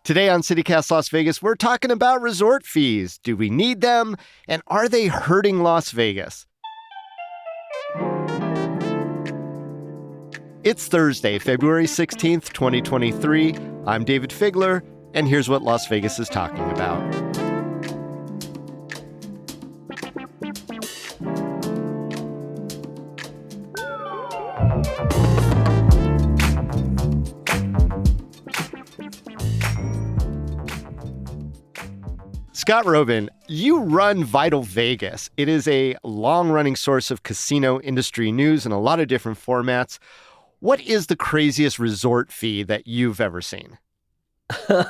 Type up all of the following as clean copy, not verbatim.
Today on CityCast Las Vegas, we're talking about resort fees. Do we need them? And are they hurting Las Vegas? It's Thursday, February 16th, 2023. I'm David Figler, and here's what Las Vegas is talking about. Scott Robin, you run Vital Vegas. It is a long-running source of casino industry news in a lot of different formats. What is the craziest resort fee that you've ever seen?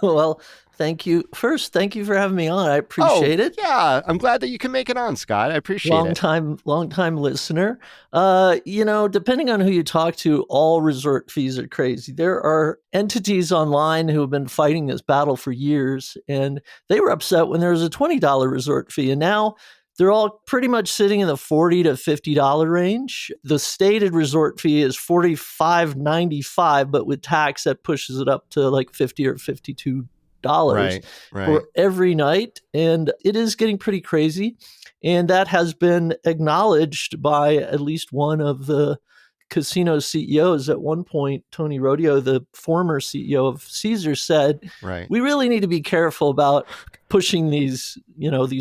Well, thank you. First, thank you for having me on. I appreciate it. Yeah, I'm glad that you can make it on, Scott. I appreciate it. Long time listener. Depending on who you talk to, all resort fees are crazy. There are entities online who have been fighting this battle for years, and they were upset when there was a $20 resort fee, and now they're all pretty much sitting in the $40 to $50 range. The stated resort fee is $45.95, but with tax, that pushes it up to like $50 or $52 Right. for every night. And it is getting pretty crazy. And that has been acknowledged by at least one of the casino CEOs. At one point, Tony Rodio, the former CEO of Caesars, said, we really need to be careful about pushing these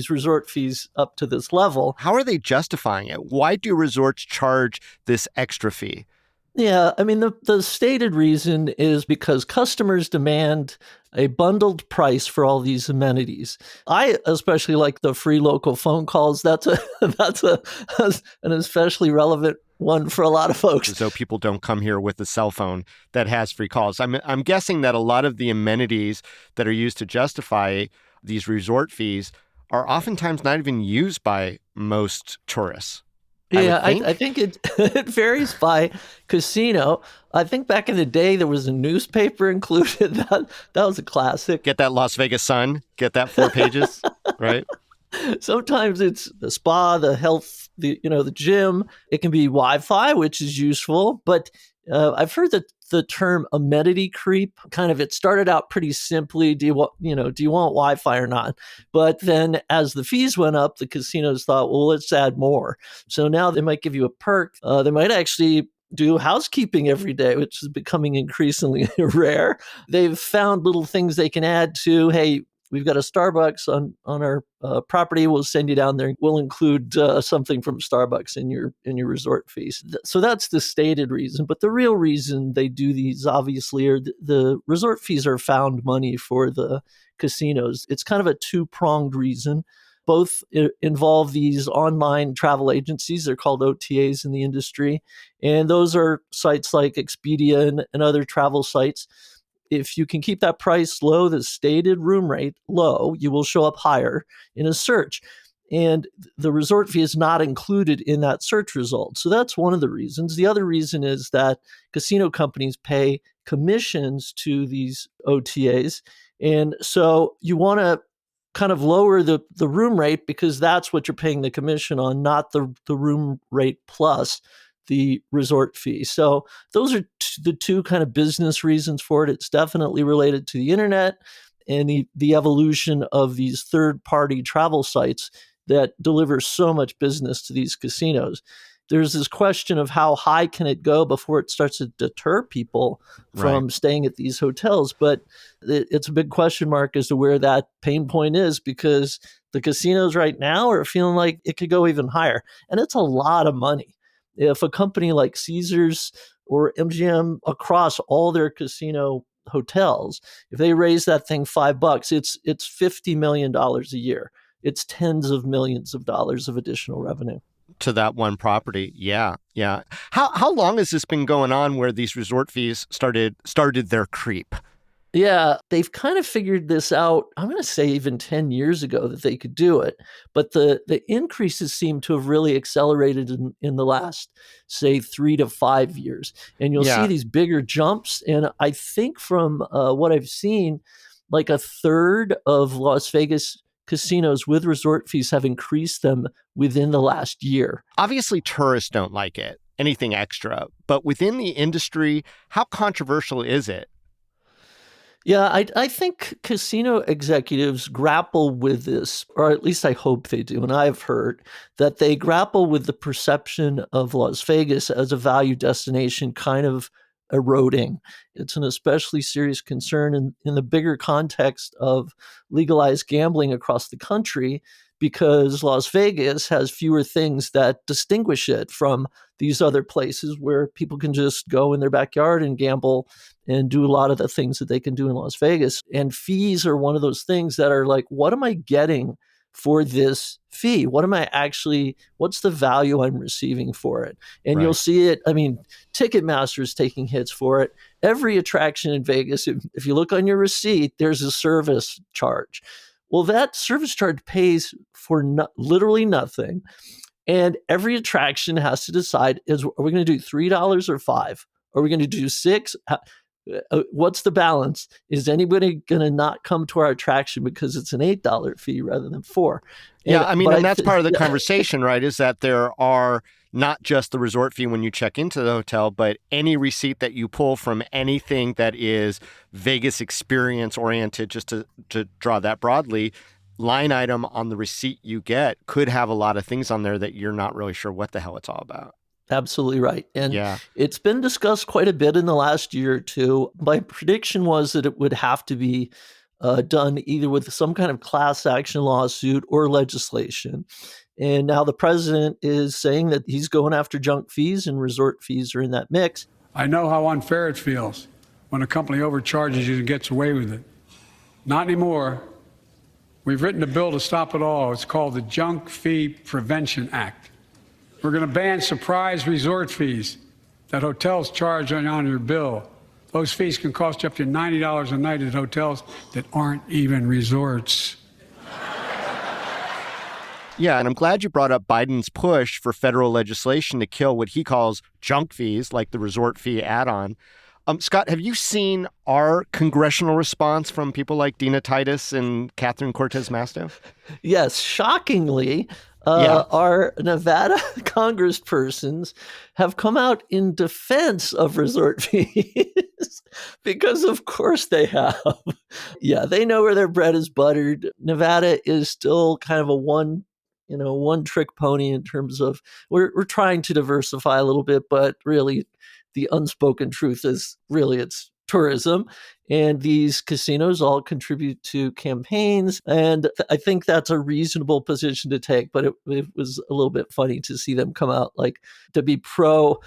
resort fees up to this level. How are they justifying it? Why do resorts charge this extra fee? Yeah, I mean, the stated reason is because customers demand a bundled price for all these amenities. I especially like the free local phone calls. That's an especially relevant one for a lot of folks. So people don't come here with a cell phone that has free calls. I'm guessing that a lot of the amenities that are used to justify these resort fees are oftentimes not even used by most tourists. Yeah, I think it varies by casino. I think back in the day, there was a newspaper included. That was a classic. Get that Las Vegas Sun. Get that 4 pages, right? Sometimes it's the spa, the health, the gym. It can be Wi-Fi, which is useful. But I've heard that the term amenity creep, it started out pretty simply. Do you want Wi-Fi or not? But then as the fees went up, the casinos thought, well, let's add more. So now they might give you a perk. They might actually do housekeeping every day, which is becoming increasingly rare. They've found little things they can add to, hey, we've got a Starbucks on our property. We'll send you down there. We'll include something from Starbucks in your resort fees. So that's the stated reason. But the real reason they do these, obviously, are the resort fees are found money for the casinos. It's kind of a two-pronged reason. Both involve these online travel agencies. They're called OTAs in the industry. And those are sites like Expedia and other travel sites. If you can keep that price low, the stated room rate low, you will show up higher in a search. And the resort fee is not included in that search result. So that's one of the reasons. The other reason is that casino companies pay commissions to these OTAs. And so you want to kind of lower the room rate because that's what you're paying the commission on, not the room rate plus the resort fee. So those are the two kind of business reasons for it. It's definitely related to the internet and the evolution of these third-party travel sites that deliver so much business to these casinos. There's this question of how high can it go before it starts to deter people from staying at these hotels. But it's a big question mark as to where that pain point is, because the casinos right now are feeling like it could go even higher. And it's a lot of money. If a company like Caesars or MGM across all their casino hotels, if they raise that thing $5, it's $50 million a year. It's tens of millions of dollars of additional revenue. To that one property. Yeah. How long has this been going on where these resort fees started their creep? Yeah, they've kind of figured this out, I'm going to say even 10 years ago that they could do it. But the increases seem to have really accelerated in the last, say, 3 to 5 years. And you'll see these bigger jumps. And I think from what I've seen, like a third of Las Vegas casinos with resort fees have increased them within the last year. Obviously, tourists don't like it, anything extra. But within the industry, how controversial is it? Yeah, I think casino executives grapple with this, or at least I hope they do. And I've heard that they grapple with the perception of Las Vegas as a value destination kind of eroding. It's an especially serious concern in the bigger context of legalized gambling across the country because Las Vegas has fewer things that distinguish it from these other places where people can just go in their backyard and gamble and do a lot of the things that they can do in Las Vegas. And fees are one of those things that are like, what am I getting for this fee? What's the value I'm receiving for it? And you'll Right. see it. I mean, Ticketmaster is taking hits for it. Every attraction in Vegas, if you look on your receipt, there's a service charge. Well, that service charge pays for literally nothing. And every attraction has to decide are we going to do $3 or five? Are we going to do six? What's the balance? Is anybody going to not come to our attraction because it's an $8 fee rather than four? Yeah, And I mean, but and I that's th- part of the yeah, conversation, right? Is that there are not just the resort fee when you check into the hotel, but any receipt that you pull from anything that is Vegas experience oriented, just to draw that broadly, line item on the receipt you get could have a lot of things on there that you're not really sure what the hell it's all about. absolutely right. And Yeah. it's been discussed quite a bit in the last year or two. My prediction was that it would have to be done either with some kind of class action lawsuit or legislation. And now the president is saying that he's going after junk fees and resort fees are in that mix. I know how unfair it feels when a company overcharges you and gets away with it. Not anymore. We've written a bill to stop it all. It's called the Junk Fee Prevention Act. We're going to ban surprise resort fees that hotels charge on your bill. Those fees can cost you up to $90 a night at hotels that aren't even resorts. Yeah, and I'm glad you brought up Biden's push for federal legislation to kill what he calls junk fees, like the resort fee add-on. Scott, have you seen our congressional response from people like Dina Titus and Catherine Cortez Masto? Yes, shockingly, Yeah. our Nevada congresspersons have come out in defense of resort fees because, of course, they have. Yeah, they know where their bread is buttered. Nevada is still kind of a one trick pony in terms of we're trying to diversify a little bit, but really the unspoken truth is really it's tourism. And these casinos all contribute to campaigns. And I think that's a reasonable position to take. But it was a little bit funny to see them come out like to be pro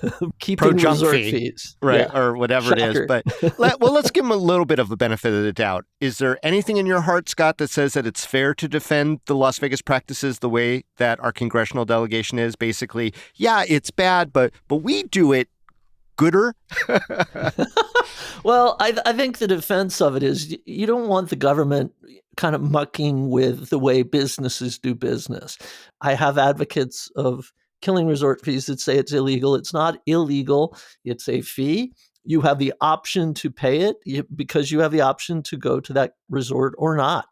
Pro keeping junk resort fee, fees. right? Yeah. Or whatever it is. Shocker. But let's give them a little bit of a benefit of the doubt. Is there anything in your heart, Scott, that says that it's fair to defend the Las Vegas practices the way that our congressional delegation is? Basically, yeah, it's bad, but we do it gooder. Well, I think the defense of it is you don't want the government kind of mucking with the way businesses do business. I have advocates of killing resort fees that say it's illegal. It's not illegal, it's a fee. You have the option to pay it because you have the option to go to that resort or not.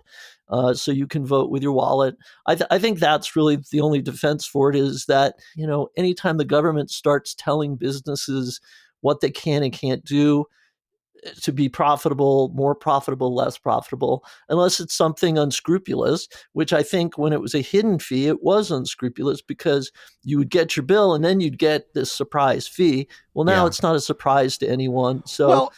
So you can vote with your wallet. I think that's really the only defense for it is that, anytime the government starts telling businesses what they can and can't do, to be profitable, more profitable, less profitable, unless it's something unscrupulous, which I think when it was a hidden fee, it was unscrupulous because you would get your bill and then you'd get this surprise fee. Well, now Yeah. it's not a surprise to anyone. So, Well,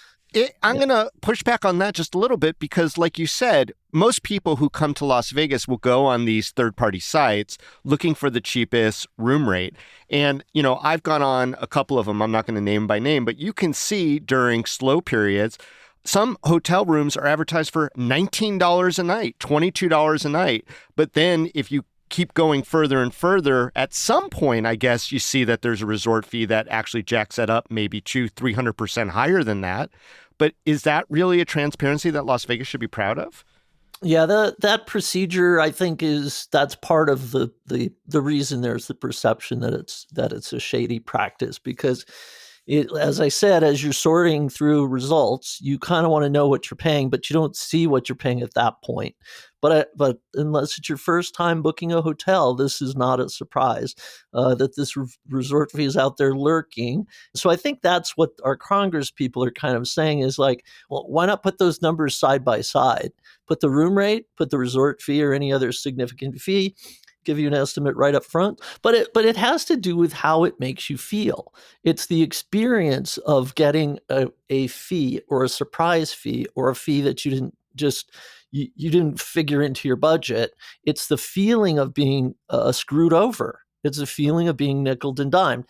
I'm yeah. going to push back on that just a little bit because, like you said, most people who come to Las Vegas will go on these third-party sites looking for the cheapest room rate. And, I've gone on a couple of them. I'm not going to name by name, but you can see during slow periods, some hotel rooms are advertised for $19 a night, $22 a night. But then if you keep going further and further, at some point, I guess you see that there's a resort fee that actually jacks that up maybe 300% higher than that. But is that really a transparency that Las Vegas should be proud of? Yeah, that procedure I think that's part of the reason there's the perception that it's a shady practice because as I said, as you're sorting through results, you kind of want to know what you're paying, but you don't see what you're paying at that point. But unless it's your first time booking a hotel, this is not a surprise that this resort fee is out there lurking. So I think that's what our Congress people are kind of saying is like, well, why not put those numbers side by side? Put the room rate, put the resort fee or any other significant fee, give you an estimate right up front. But it has to do with how it makes you feel. It's the experience of getting a fee or a surprise fee or a fee that you didn't just you didn't figure into your budget. It's the feeling of being screwed over. It's the feeling of being nickeled and dimed.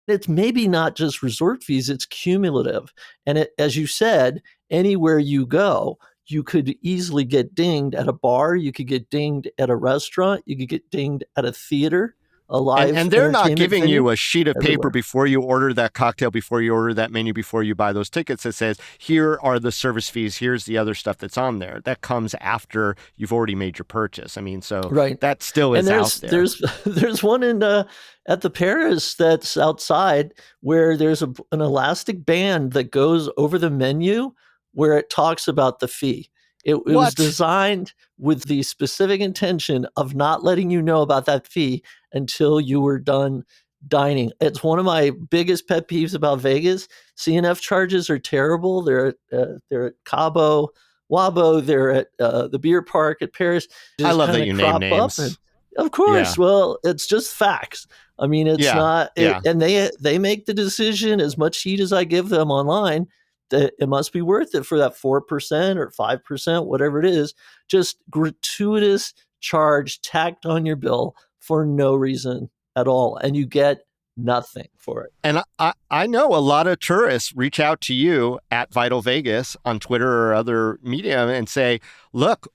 It's maybe not just resort fees, it's cumulative. And as you said, anywhere you go, you could easily get dinged at a bar, you could get dinged at a restaurant, you could get dinged at a theater, a live And they're not entertainment giving venue, you a sheet of paper everywhere. before you order that cocktail, before you order that menu, before you buy those tickets that says, here are the service fees, here's the other stuff that's on there. That comes after you've already made your purchase. I mean, so Right. that still is And out there. there's one in at the Paris that's outside where there's an elastic band that goes over the menu where it talks about the fee. It was What? designed with the specific intention of not letting you know about that fee until you were done dining. It's one of my biggest pet peeves about Vegas. CNF charges are terrible. They're at Cabo Wabo. They're at the beer park at Paris. I Just love kind that of you name crop up, and names. of course, Yeah. well, it's just facts. I mean, it's Yeah. not, Yeah. and they make the decision. As much heat as I give them online, that it must be worth it for that 4% or 5%, whatever it is. Just gratuitous charge tacked on your bill for no reason at all, and you get nothing for it. And I know a lot of tourists reach out to you at Vital Vegas on Twitter or other media and say, look,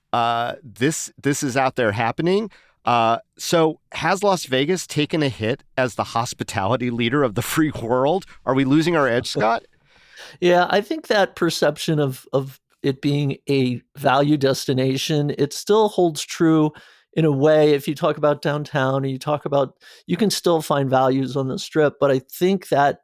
this is out there happening. So has Las Vegas taken a hit as the hospitality leader of the free world? Are we losing our edge, Scott? Yeah, I think that perception of it being a value destination, it still holds true in a way. If you talk about downtown and you can still find values on the strip, but I think that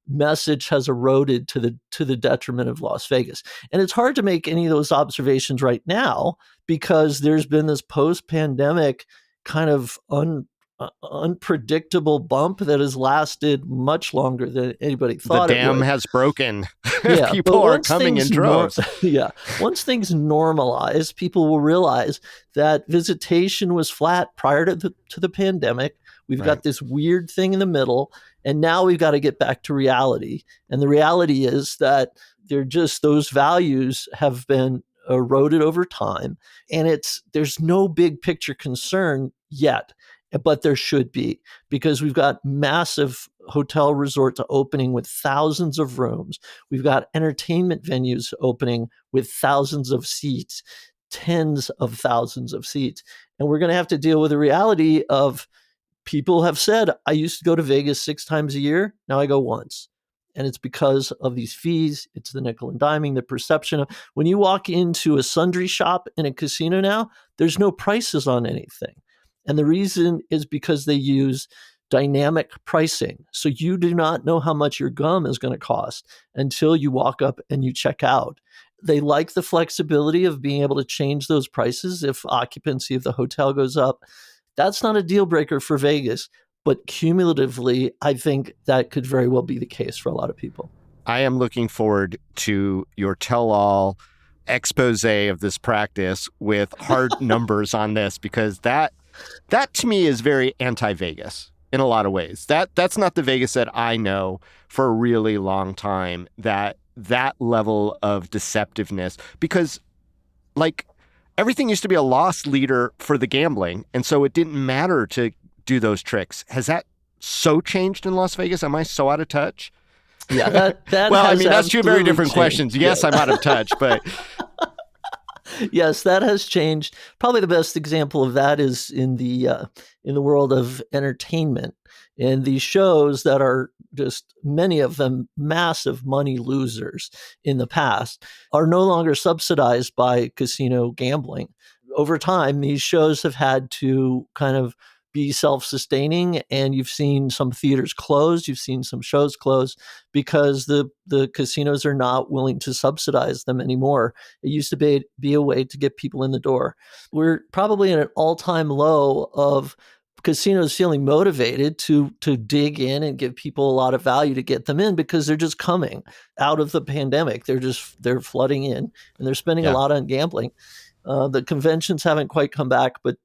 message has eroded to the detriment of Las Vegas. And it's hard to make any of those observations right now because there's been this post-pandemic kind of unpredictable bump that has lasted much longer than anybody The thought it dam would. has broken. Yeah, People but are coming in droves. once things normalize, people will realize that visitation was flat prior to the pandemic. We've Right. got this weird thing in the middle, and now we've got to get back to reality. And the reality is that those values have been eroded over time, and there's no big picture concern yet, but there should be, because we've got massive hotel resorts opening with thousands of rooms. We've got entertainment venues opening with thousands of seats, tens of thousands of seats. And we're going to have to deal with the reality of people have said, I used to go to Vegas 6 times a year. Now I go once. And it's because of these fees. It's the nickel and diming, the perception of when you walk into a sundry shop in a casino now, there's no prices on anything. And the reason is because they use dynamic pricing. So you do not know how much your gum is going to cost until you walk up and you check out. They like the flexibility of being able to change those prices if occupancy of the hotel goes up. That's not a deal breaker for Vegas, but cumulatively, I think that could very well be the case for a lot of people. I am looking forward to your tell-all expose of this practice with hard numbers on this, because that to me is very anti-Vegas in a lot of ways. That's not the Vegas that I know for a really long time, that level of deceptiveness, because like everything used to be a loss leader for the gambling, and so it didn't matter to do those tricks. Has that so changed in Las Vegas? Am I so out of touch? Yeah, that well, I has mean, that's two very different absolutely questions. changed. Yes, Yeah. I'm out of touch, but Yes, that has changed. Probably the best example of that is in the world of entertainment. And these shows that are just, many of them massive money losers in the past, are no longer subsidized by casino gambling. Over time, these shows have had to kind of be self-sustaining, and you've seen some theaters close, you've seen some shows close because the casinos are not willing to subsidize them anymore. It used to be a way to get people in the door. We're probably at an all-time low of casinos feeling motivated to dig in and give people a lot of value to get them in because they're just coming out of the pandemic. They're flooding in and they're spending a lot on gambling. The conventions haven't quite come back, but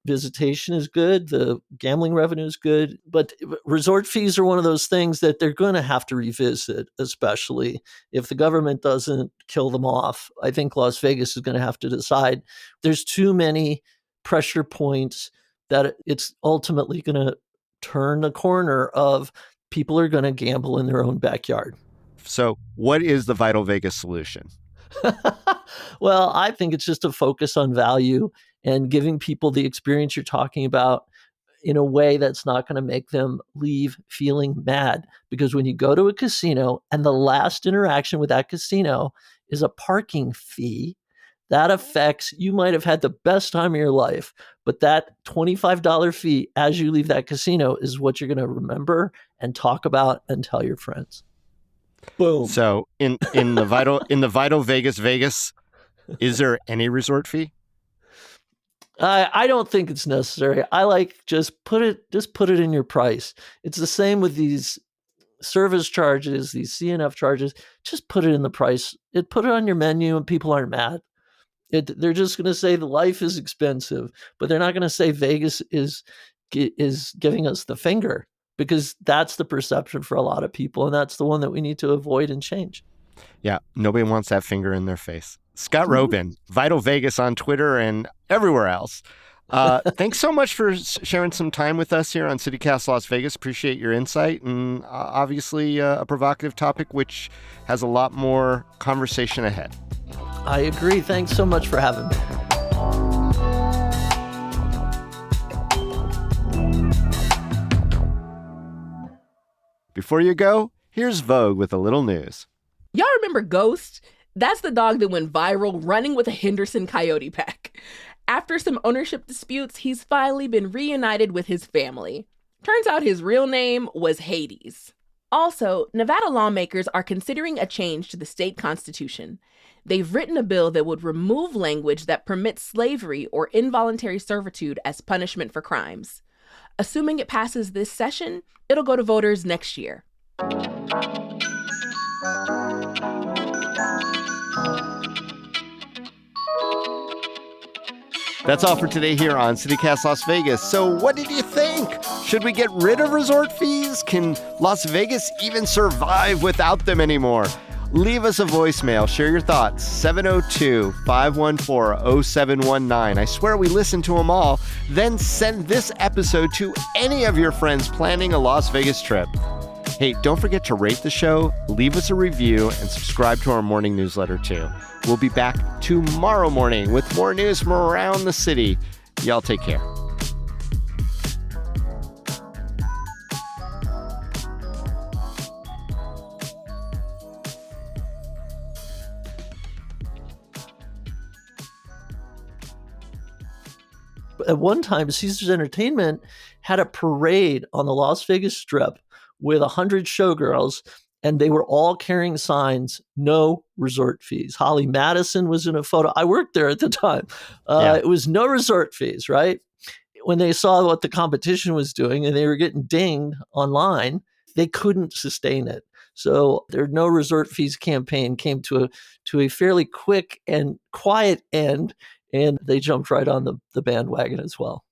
visitation is good. The gambling revenue is good. But resort fees are one of those things that they're going to have to revisit, especially if the government doesn't kill them off. I think Las Vegas is going to have to decide. There's too many pressure points that it's ultimately going to turn the corner of people are going to gamble in their own backyard. So what is the Vital Vegas solution? Well, I think it's just a focus on value and giving people the experience you're talking about in a way that's not going to make them leave feeling mad. Because when you go to a casino and the last interaction with that casino is a parking fee, that affects, you might have had the best time of your life, but that $25 fee as you leave that casino is what you're going to remember and talk about and tell your friends. Boom. So in the Vital Vegas, is there any resort fee? I don't think it's necessary. I like just put it in your price. It's the same with these service charges, these CNF charges. Just put it in the price. Put it on your menu, and people aren't mad. They're just going to say the life is expensive, but they're not going to say Vegas is giving us the finger, because that's the perception for a lot of people, and that's the one that we need to avoid and change. Yeah, nobody wants that finger in their face. Scott Robin, Vital Vegas on Twitter and everywhere else. Thanks so much for sharing some time with us here on CityCast Las Vegas. Appreciate your insight, and obviously a provocative topic which has a lot more conversation ahead. I agree. Thanks so much for having me. Before you go, here's Vogue with a little news. Y'all remember Ghost? That's the dog that went viral running with a Henderson Coyote pack. After some ownership disputes, he's finally been reunited with his family. Turns out his real name was Hades. Also, Nevada lawmakers are considering a change to the state constitution. They've written a bill that would remove language that permits slavery or involuntary servitude as punishment for crimes. Assuming it passes this session, it'll go to voters next year. That's all for today here on CityCast Las Vegas. So what did you think? Should we get rid of resort fees? Can Las Vegas even survive without them anymore? Leave us a voicemail. Share your thoughts. 702-514-0719. I swear we listen to them all. Then send this episode to any of your friends planning a Las Vegas trip. Hey, don't forget to rate the show, leave us a review, and subscribe to our morning newsletter too. We'll be back tomorrow morning with more news from around the city. Y'all take care. At one time, Caesars Entertainment had a parade on the Las Vegas Strip with 100 showgirls, and they were all carrying signs, no resort fees. Holly Madison was in a photo. I worked there at the time. It was no resort fees, right? When they saw what the competition was doing and they were getting dinged online, they couldn't sustain it. So their no resort fees campaign came to a fairly quick and quiet end, and they jumped right on the bandwagon as well.